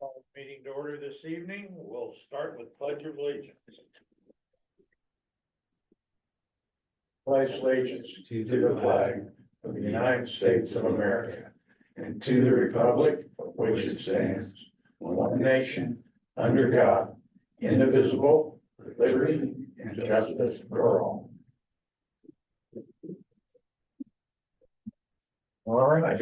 Call the meeting to order this evening. We'll start with pledge of allegiance. Pledge allegiance to the flag of the United States of America and to the republic for which it stands, one nation, under God, indivisible, with liberty and justice for all. All right.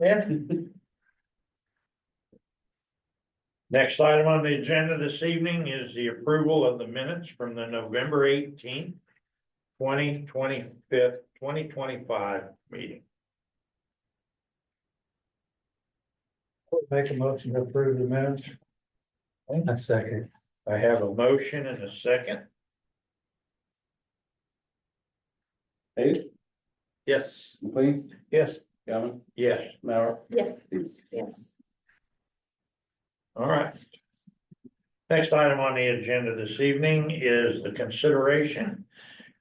Yeah. Next item on the agenda this evening is the approval of the minutes from the November 18th, 2025 meeting. Make a motion to approve the minutes. A second. I have a motion and a second. Hayes, Yes. McLean, Yes. Galvin, Yes, Mauer, Yes, Dees. yes. all right. Next item on the agenda this evening is the consideration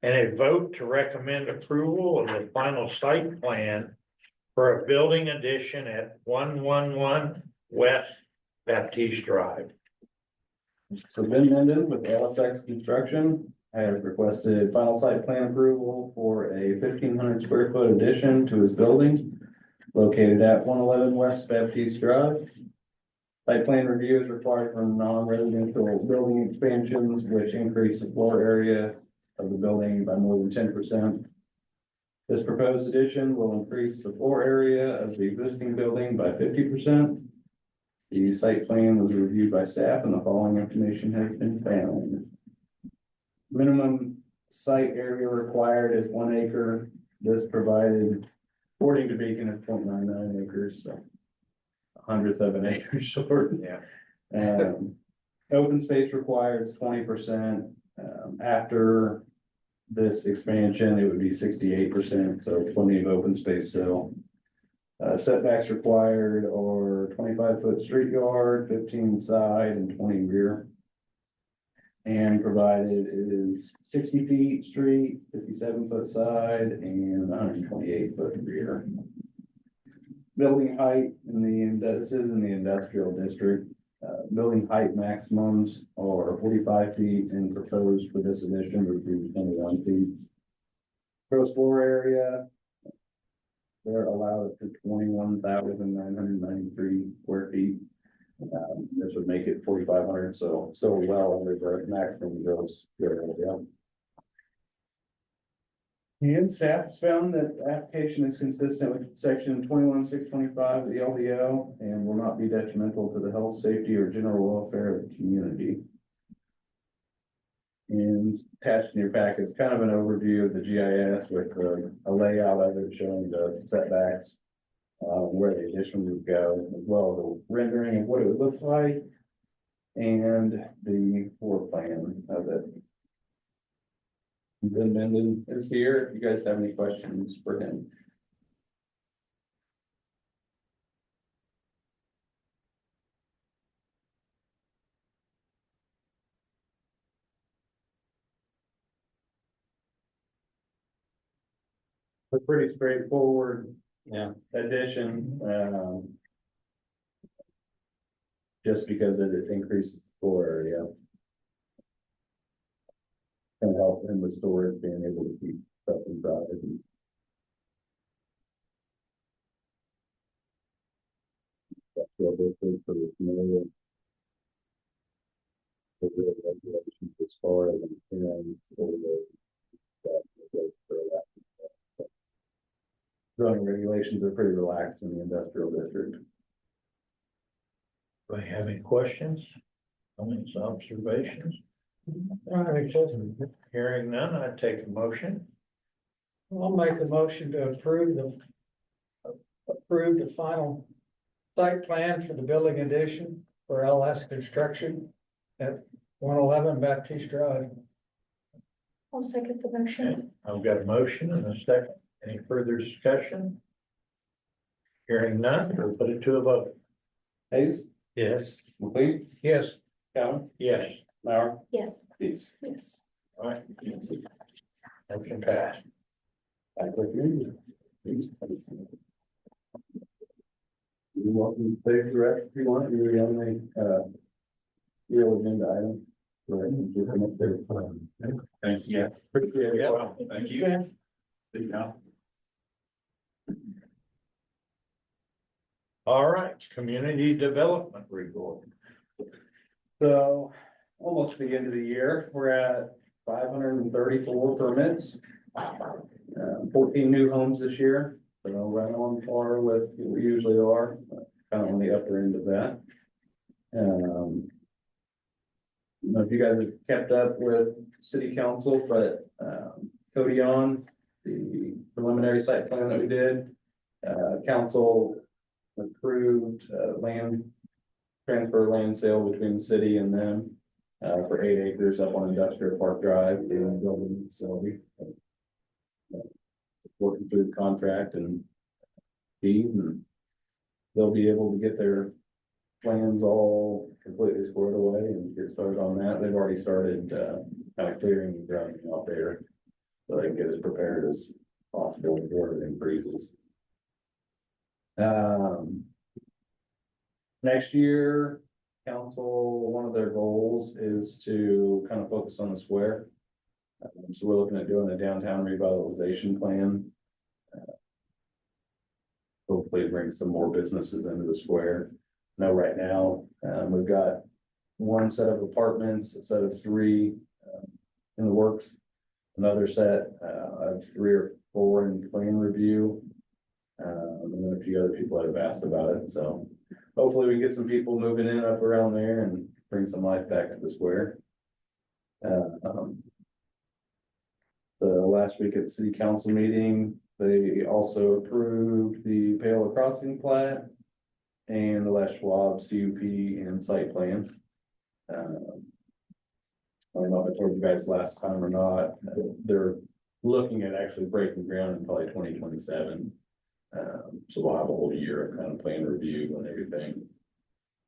and a vote to recommend approval of the final site plan for a building addition at 111 West Baptiste Drive. So Ben Menden with LSX Construction has requested final site plan approval for a 1,500 square foot addition to his building located at 111 West Baptiste Drive. Site plan review is required for non-residential building expansions, which increase the floor area of the building by more than 10%. This proposed addition will increase the floor area of the existing building by 50%. The site plan was reviewed by staff and the following information has been found. Minimum site area required is 1 acre. This provided, according to Beacon, is 0.99 acres, so 100th of an acre short. Yeah. Open space required is 20%. After this expansion, it would be 68%, so plenty of open space still. Setbacks required are 25-foot street yard, 15 side and 20 rear. And provided is 60 feet street, 57-foot side and 128-foot rear. Building height this is in the industrial district. Building height maximums are 45 feet and proposed for this addition would be 21 feet. Gross floor area, they're allowed to 21,993 square feet. This would make it 4,500, so still well under the maximum gross area. And staff has found that the application is consistent with section 21.625 of the LDO and will not be detrimental to the health, safety, or general welfare of the community. And attached in your packet is kind of an overview of the GIS with a layout of it showing the setbacks, where the addition would go, as well as a rendering of what it would look like and the floor plan of it. Ben Menden is here. If you guys have any questions for him. A pretty straightforward, addition. Just because it increases the floor area. Can help him with storage, being able to keep stuff inside. That's real big for the community. The real regulations as far as zoning regulations are pretty relaxed in the industrial district. Do I have any questions? Comments, observations? Hearing none, I take a motion. I'll make a motion to approve the final site plan for the building addition for LS Construction at 111 Baptiste Drive. I'll second the motion. I've got a motion and a second. Any further discussion? Hearing none, we'll put it to a vote. Hayes, Yes. McLean, Yes. Calvin, Yes. Mauer, Yes, Dees. yes. All right. Motion passed. Back with you. You're welcome to take the rest if you want, you're the only, real agenda item. Go ahead and just come up there. Thank you. Yes. Appreciate it. Well, thank you. Yeah. All right, community development report. So, almost the end of the year, we're at 534 permits. 14 new homes this year, so right on par with what we usually are, kind of on the upper end of that. I don't know if you guys have kept up with city council, but, Cody on the preliminary site plan that we did, council approved, land transfer land sale between the city and them, for 8 acres up on Industrial Park Drive, in building facility. Working through the contract and fees, and they'll be able to get their plans all completely squared away and get started on that. They've already started, kind of clearing the ground out there, so they can get as prepared as possible before everything freezes. Next year, council, one of their goals is to kind of focus on the square. So we're looking at doing a downtown revitalization plan. Hopefully bring some more businesses into the square. Now, right now, we've got one set of apartments, a set of 3 in the works. Another set of 3 or 4 in plan review. And then a few other people that have asked about it, so hopefully we can get some people moving in up around there and bring some life back to the square. The last week at the city council meeting, they also approved the Paola crossing plat and the Les Schwab CUP and site plan. I don't know if I told you guys last time or not, they're looking at actually breaking ground in probably 2027. So we'll have a whole year of kind of plan review and everything.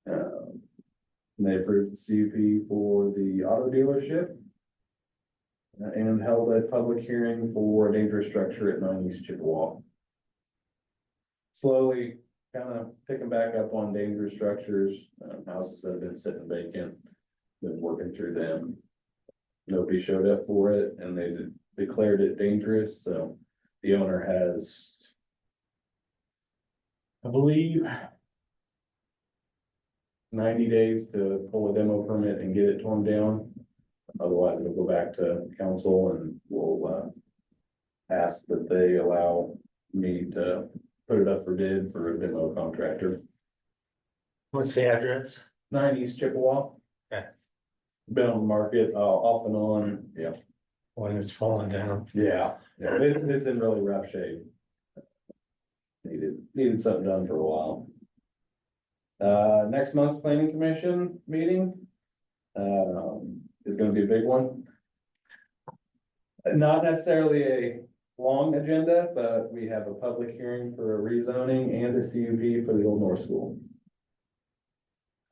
And they approved the CUP for the auto dealership. And held a public hearing for a dangerous structure at 9 East Chippewa. Slowly kind of picking back up on dangerous structures, houses that have been sitting vacant, been working through them. Nobody showed up for it and they declared it dangerous, so the owner has, I believe, 90 days to pull a demo permit and get it torn down. Otherwise, it'll go back to council and we'll ask that they allow me to put it up for bid for a demo contractor. What's the address? 9 East Chippewa. Okay. Been on the market, off and on, yeah. When it's falling down. Yeah, it's in really rough shape. Needed something done for a while. Next month's planning commission meeting. Is gonna be a big one. Not necessarily a long agenda, but we have a public hearing for a rezoning and a CUP for the Old North School.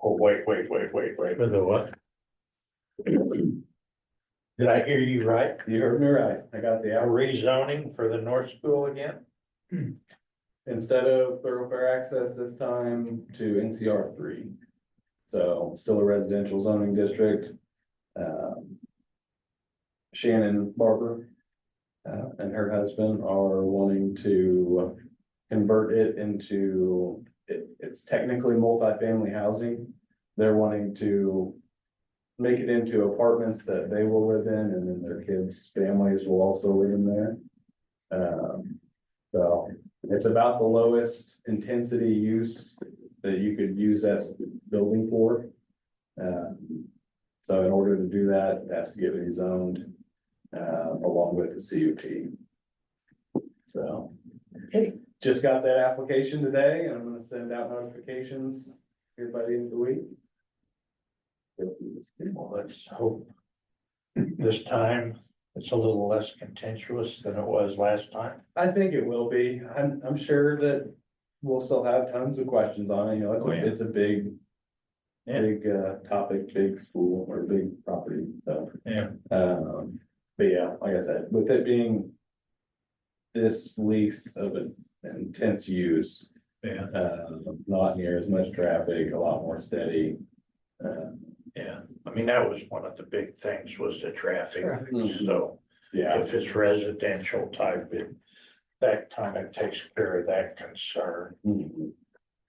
Oh, wait. For the what? Did I hear you right? You heard me right. I got the A hour. rezoning for the North School again? Instead of thoroughfare access this time to NCR 3. So still a residential zoning district. Shannon Barber and her husband are wanting to convert it into, it's technically multifamily housing. They're wanting to make it into apartments that they will live in, and then their kids' families will also live in there. So it's about the lowest intensity use that you could use that building for. So in order to do that, it has to get rezoned, along with the CUP. So, just got that application today, and I'm gonna send out notifications here by the end of the week. Well, let's hope this time it's a little less contentious than it was last time. I think it will be. I'm sure that we'll still have tons of questions on it. You know, Oh, yeah. it's a big, Yeah. big, topic, big school or big property, so. Yeah. But yeah, like I said, with it being this lease of an intense use, Yeah, Not near as much traffic, a lot more steady. yeah. I mean, that was one of the big things was the traffic. Traffic. So Yeah, if it's residential type, that kind of takes care of that concern. mhm.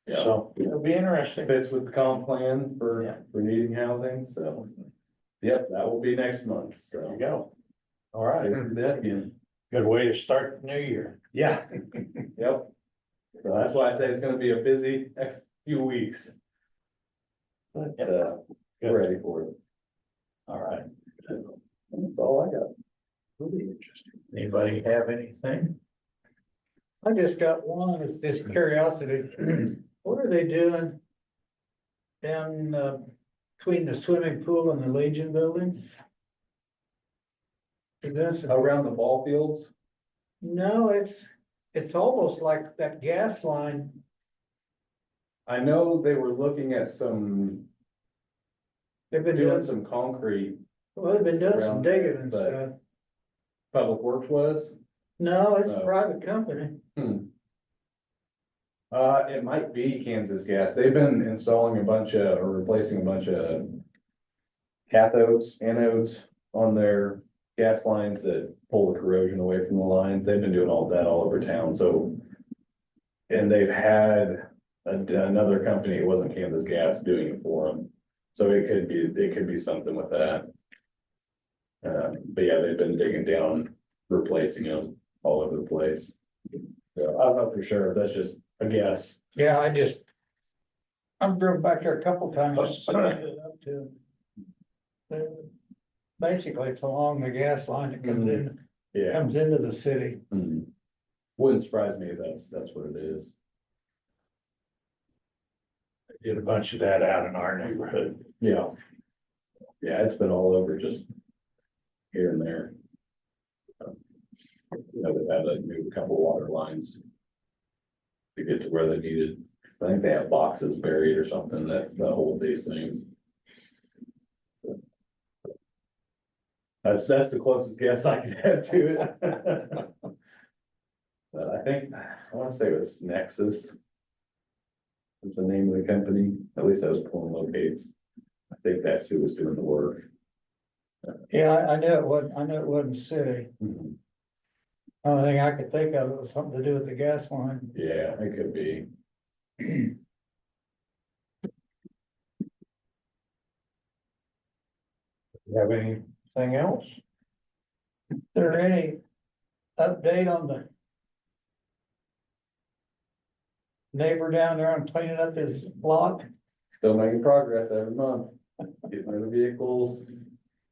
Yeah, So it'll be interesting. fits with the comp plan Yeah. for needing housing, so. Yep, that will be next month, There so. you go. All right, Do that again. good way to start the new year. Yeah, yep. So that's why I say it's gonna be a busy next few weeks. But, we're ready for it. All right. That's all I got. Really interesting. Anybody have anything? I just got one, it's just curiosity. What are they doing down, between the swimming pool and the Legion building? Is this- Around the ball fields, No, it's almost like that gas line. I know they were looking at They've been doing doing some concrete, well, they've been doing some around digging there, and but- stuff. Public Works was. No, it's a No. private company. It might be Kansas Gas. They've been installing or replacing a bunch of cathodes, anodes on their gas lines that pull the corrosion away from the lines. They've been doing all that all over town, so. And they've had another company, it wasn't Kansas Gas, doing it for them. So it could be something with that. But yeah, they've been digging down, replacing them all over the place. So I don't know for sure, that's just a guess. Yeah, I've driven back there a couple times. Just to set it up to. Basically, it's along the gas line that Yeah. comes into the city. Mhm. Wouldn't surprise me if that's what it is. Did a bunch of that out in our neighborhood. Yeah. Yeah, it's been all over, just here and there. You know, they've had to move a couple water lines to get to where they needed. I think they have boxes buried or something that hold these things. That's the closest guess I could have to it. But I think, I wanna say it was Nexus. Is the name of the company, at least that was pulling locates. I think that's who was doing the work. Yeah, I knew it wasn't city. Mhm. Only thing I could think of was something to do with the gas line. Yeah, it could be. You have anything else? Is there any update on the neighbor down there on cleaning up his block? Still making progress every month, getting rid of vehicles,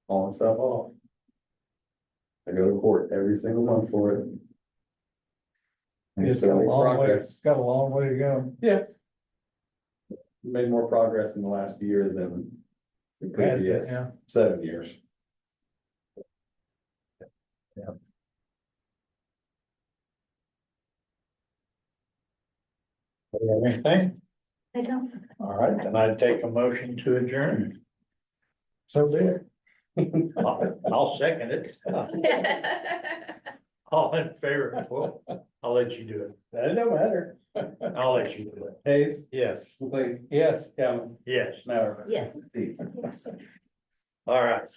hauling stuff off. I go to court every single month for it. And It's still got a making long way, progress. got a long way to go. Yeah. Made more progress in the last year than the previous Yeah. 7 years. Do you have anything? I don't. All right, then I'd take a motion to adjourn. So there. I'll second it. All in favor, well, I'll let you do it. That don't matter. I'll let you do it. Hayes, Yes. McLean, Yes. Calvin, Yes, Mauer. Yes. Dees. Yes. all right.